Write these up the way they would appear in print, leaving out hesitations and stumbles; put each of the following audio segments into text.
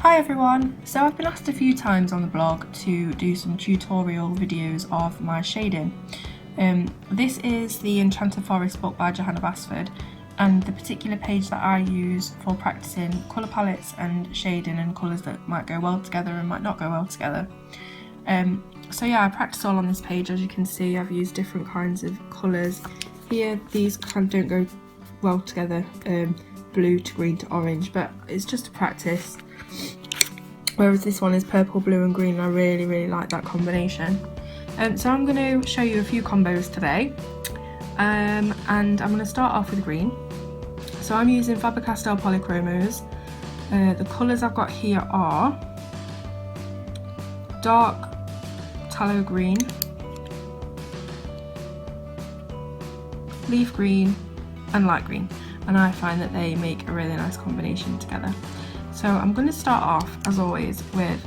Hi everyone! So I've been asked a few times on the blog to do some tutorial videos of my shading. This is the Enchanted Forest book by Johanna Basford, and the particular page that I use for practicing colour palettes and shading and colours that might go well together and might not go well together. So yeah, I practice all on this page. As you can see, I've used different kinds of colours. Here, these kind of don't go well together, blue to green to orange, but it's just a practice. Whereas this one is purple, blue and green, and I really like that combination. So I'm going to show you a few combos today, and I'm going to start off with green. So I'm using Faber-Castell Polychromos. The colours I've got here are dark tallow green, leaf green and light green, and I find that they make a really nice combination together. So I'm going to start off, as always, with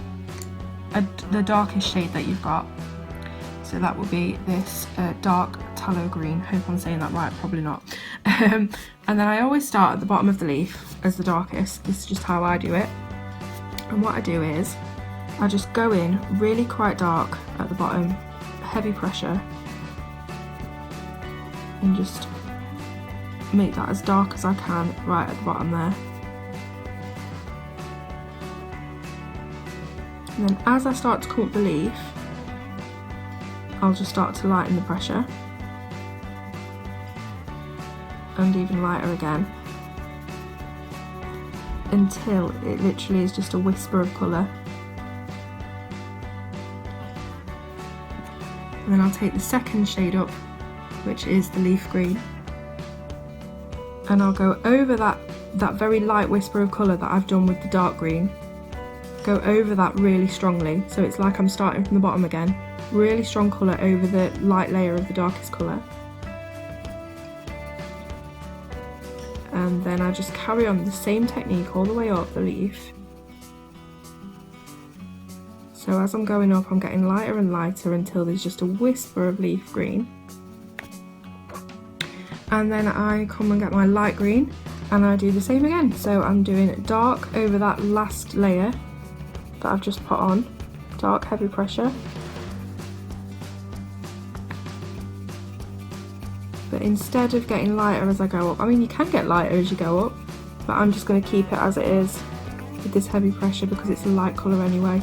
the darkest shade that you've got. So that will be this dark tallow green. Hope I'm saying that right, probably not. And then I always start at the bottom of the leaf as the darkest. This is just how I do it. And what I do is I just go in really quite dark at the bottom, heavy pressure, and just make that as dark as I can right at the bottom there. And then as I start to come up the leaf, I'll just start to lighten the pressure, and even lighter again, until it literally is just a whisper of colour. And then I'll take the second shade up, which is the leaf green, and I'll go over that very light whisper of colour that I've done with the dark green. Go over that really strongly, so it's like I'm starting from the bottom again. Really strong colour over the light layer of the darkest colour. And then I just carry on the same technique all the way up the leaf. So as I'm going up, I'm getting lighter and lighter until there's just a whisper of leaf green. And then I come and get my light green and I do the same again. So I'm doing dark over that last layer that I've just put on, dark heavy pressure. But instead of getting lighter as I go up, I mean you can get lighter as you go up, but I'm just going to keep it as it is with this heavy pressure because it's a light colour anyway.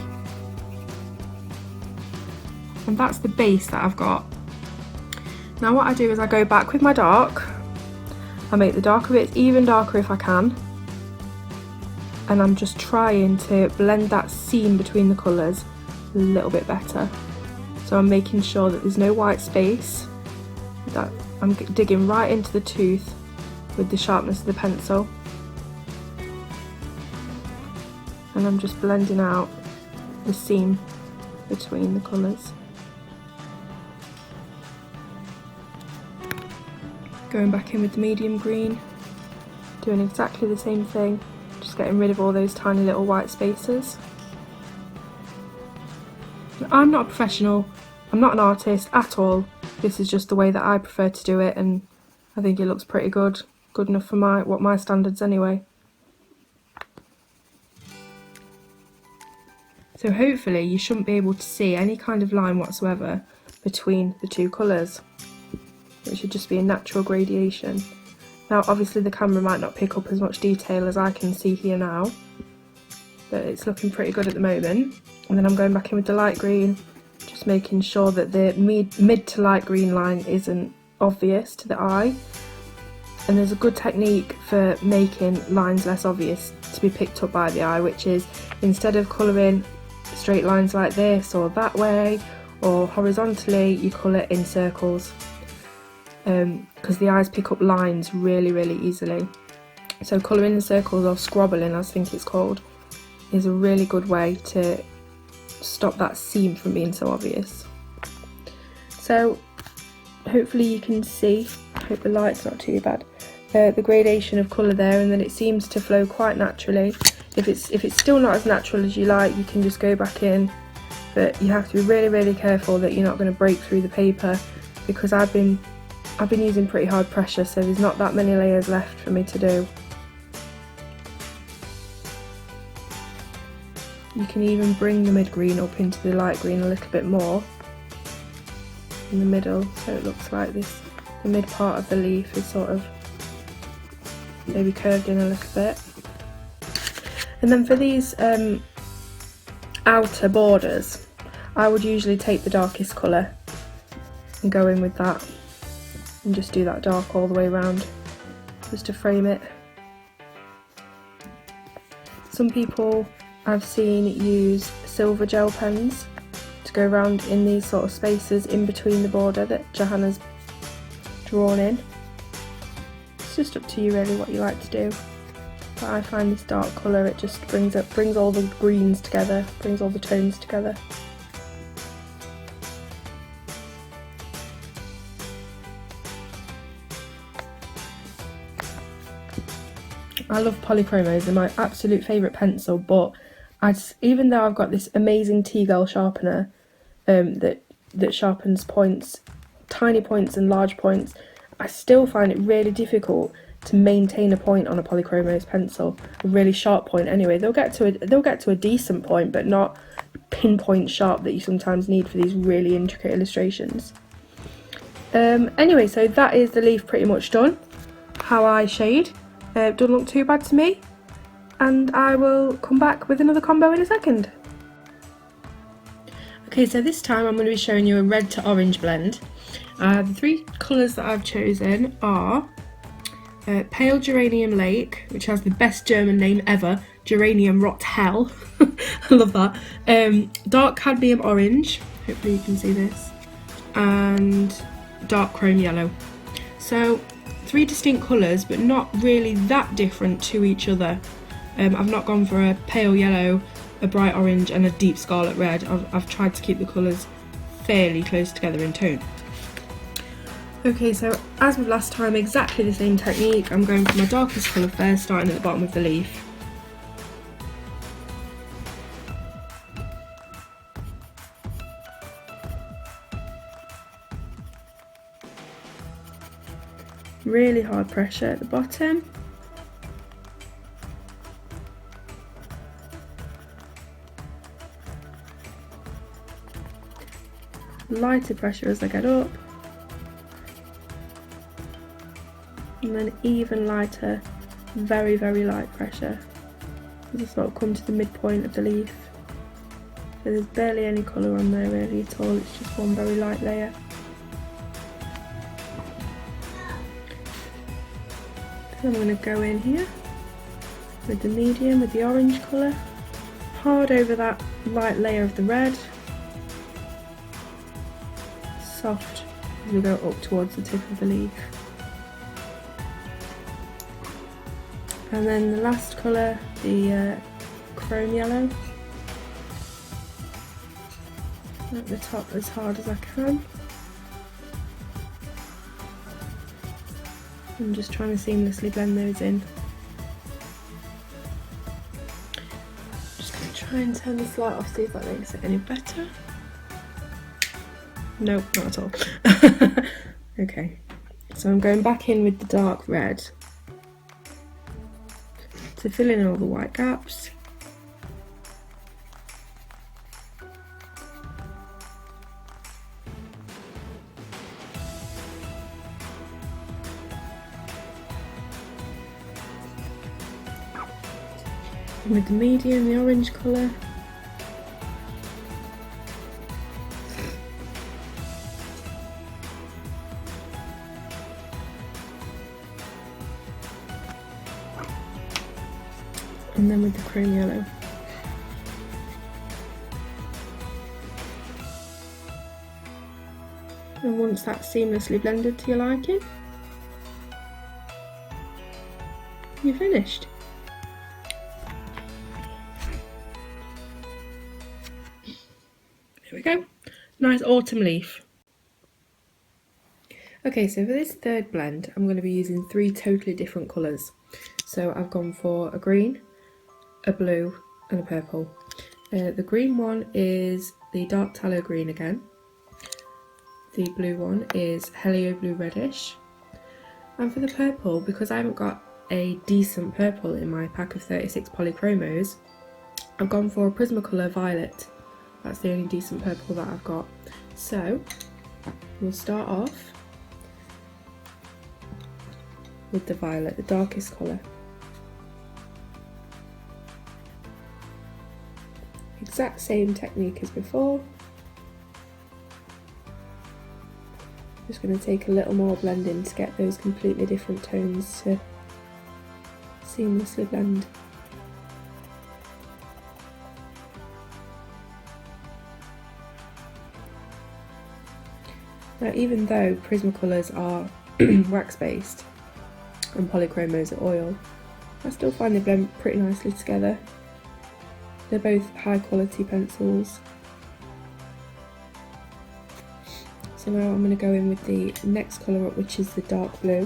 And that's the base that I've got. Now what I do is I go back with my dark, I make the darker bits even darker if I can, and I'm just trying to blend that seam between the colours a little bit better. So I'm making sure that there's no white space, that I'm digging right into the tooth with the sharpness of the pencil, and I'm just blending out the seam between the colours. Going back in with the medium green, doing exactly the same thing, just getting rid of all those tiny little white spaces. I'm not a professional, I'm not an artist at all. This is just the way that I prefer to do it, and I think it looks pretty good. Good enough for my standards anyway. So hopefully you shouldn't be able to see any kind of line whatsoever between the two colours. It should just be a natural gradation. Now obviously the camera might not pick up as much detail as I can see here now, but it's looking pretty good at the moment. And then I'm going back in with the light green, just making sure that the mid to light green line isn't obvious to the eye. And there's a good technique for making lines less obvious to be picked up by the eye, which is instead of colouring straight lines like this or that way or horizontally, you colour in circles. Because the eyes pick up lines really easily. So colouring in circles, or scrobbling I think it's called, is a really good way to stop that seam from being so obvious. So hopefully you can see, I hope the light's not too bad, the gradation of colour there, and then it seems to flow quite naturally. If it's still not as natural as you like, you can just go back in, but you have to be really careful that you're not going to break through the paper, because I've been using pretty hard pressure, so there's not that many layers left for me to do. You can even bring the mid-green up into the light green a little bit more in the middle, so it looks like this. The mid part of the leaf is sort of maybe curved in a little bit. And then for these outer borders, I would usually take the darkest colour and go in with that and just do that dark all the way around just to frame it. Some people I've seen use silver gel pens to go around in these sort of spaces in between the border that Johanna's drawn in. It's just up to you really what you like to do. But I find this dark colour, it just brings all the greens together, brings all the tones together. I love polychromos, they're my absolute favourite pencil, but even though I've got this amazing T-Girl sharpener that sharpens points, tiny points and large points, I still find it really difficult to maintain a point on a polychromos pencil, a really sharp point anyway. They'll get to a decent point, but not pinpoint sharp that you sometimes need for these really intricate illustrations. Anyway, so that is the leaf pretty much done. How I shade. Doesn't look too bad to me, and I will come back with another combo in a second. Okay, so this time I'm going to be showing you a red to orange blend. The three colours that I've chosen are Pale Geranium Lake, which has the best German name ever, Geranium Rot Hell, I love that, Dark Cadmium Orange, hopefully you can see this, and Dark Chrome Yellow. So three distinct colours, but not really that different to each other. I've not gone for a pale yellow, a bright orange and a deep scarlet red. I've tried to keep the colours fairly close together in tone. Okay, so as with last time, exactly the same technique. I'm going for my darkest colour first, starting at the bottom of the leaf. Really hard pressure at the bottom. Lighter pressure as I get up. And then even lighter, very, very light pressure as I sort of come to the midpoint of the leaf. So there's barely any colour on there really at all, it's just one very light layer. I'm going to go in here with the medium, with the orange colour, hard over that light layer of the red, soft as we go up towards the tip of the leaf. And then the last colour, the chrome yellow, at the top as hard as I can. I'm just trying to seamlessly blend those in. Just going to try and turn this light off, see if that makes it any better. Nope, not at all. Okay, so I'm going back in with the dark red to fill in all the white gaps. And with the medium, the orange colour. And then with the chrome yellow. And once that's seamlessly blended to your liking, you're finished. There we go, nice autumn leaf. Okay, so for this third blend, I'm going to be using three totally different colours. So I've gone for a green, a blue and a purple. The green one is the dark tallow green again. The blue one is helio blue reddish. And for the purple, because I haven't got a decent purple in my pack of 36 polychromos, I've gone for a Prismacolor Violet. That's the only decent purple that I've got. So we'll start off with the violet, the darkest colour. Exact same technique as before. Just going to take a little more blending to get those completely different tones to seamlessly blend. Now, even though Prismacolors are wax based and polychromos are oil, I still find they blend pretty nicely together. They're both high quality pencils. So now I'm going to go in with the next colour up, which is the dark blue.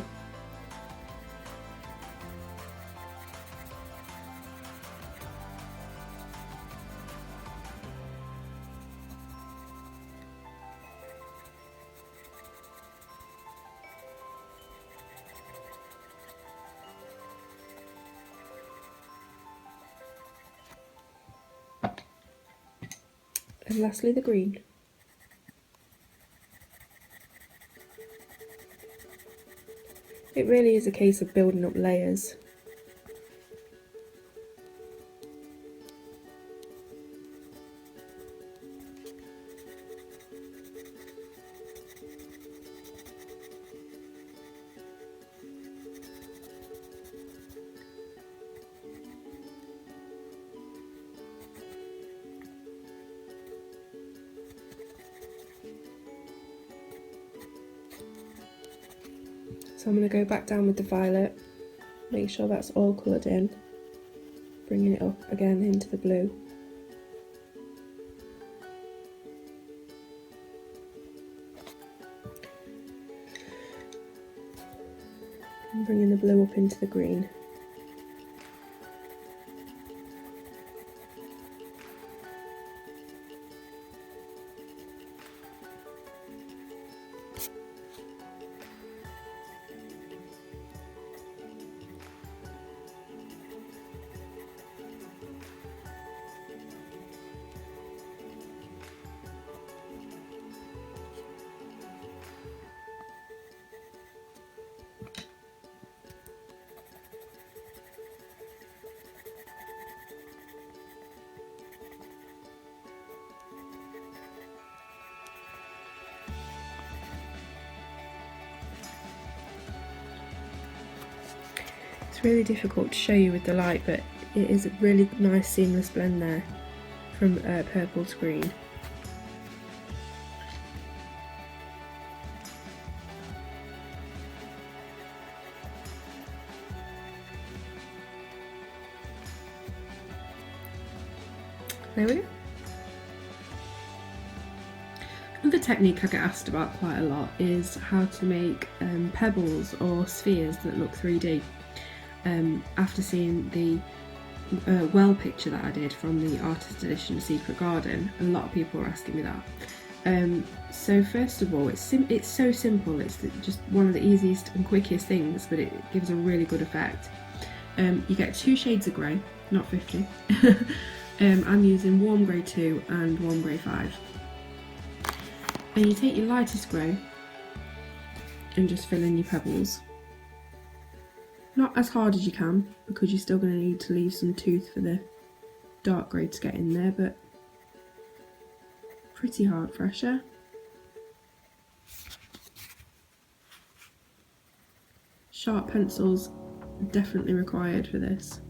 And lastly, the green. It really is a case of building up layers. So I'm going to go back down with the violet, make sure that's all coloured in, bringing it up again into the blue. And bringing the blue up into the green. It's really difficult to show you with the light, but it is a really nice seamless blend there from purple to green. There we go. Another technique I get asked about quite a lot is how to make pebbles or spheres that look 3D. After seeing the well picture that I did from the Artist Edition Secret Garden, a lot of people are asking me that. So first of all, it's so simple, it's just one of the easiest and quickest things, but it gives a really good effect. You get 2 shades of grey, not 50. I'm using warm grey 2 and warm grey 5. And you take your lightest grey and just fill in your pebbles. Not as hard as you can, because you're still going to need to leave some tooth for the dark grey to get in there, but pretty hard pressure. Sharp pencils are definitely required for this.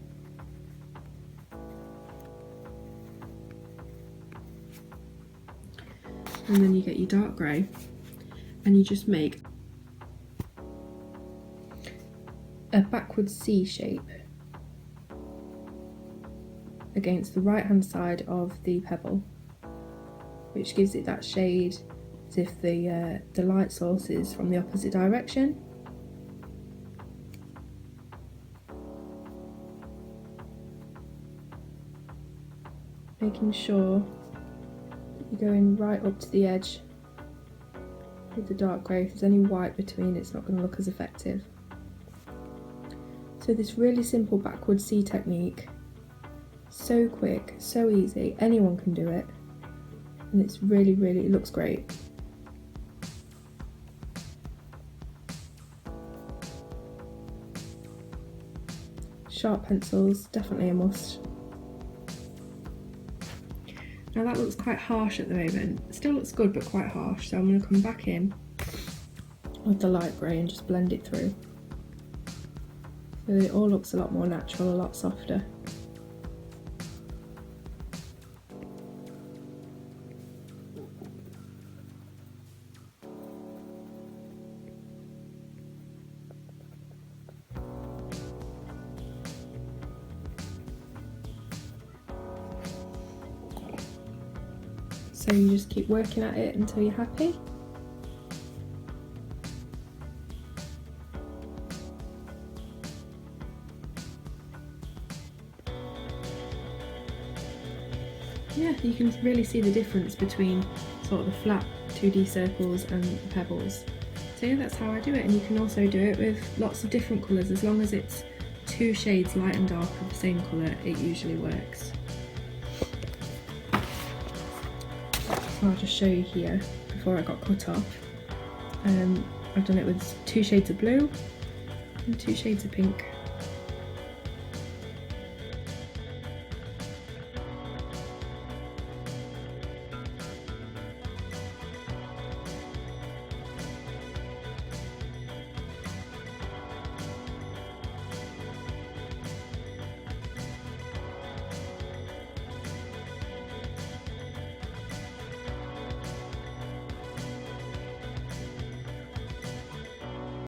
And then you get your dark grey and you just make a backwards C shape against the right hand side of the pebble, which gives it that shade as if the light source is from the opposite direction. Making sure you're going right up to the edge with the dark grey. If there's any white between, it's not going to look as effective. So this really simple backward C technique So quick, so easy, anyone can do it, and it's really, it looks great. Sharp pencils, definitely a must. Now that looks quite harsh at the moment. It still looks good, but quite harsh, so I'm going to come back in with the light grey and just blend it through. So it all looks a lot more natural, a lot softer. So you just keep working at it until you're happy. Yeah, you can really see the difference between sort of the flat 2D circles and the pebbles. So yeah, that's how I do it, and you can also do it with lots of different colours. As long as it's 2 shades light and dark of the same colour, it usually works. So I'll just show you here before I got cut off. I've done it with 2 shades of blue and 2 shades of pink.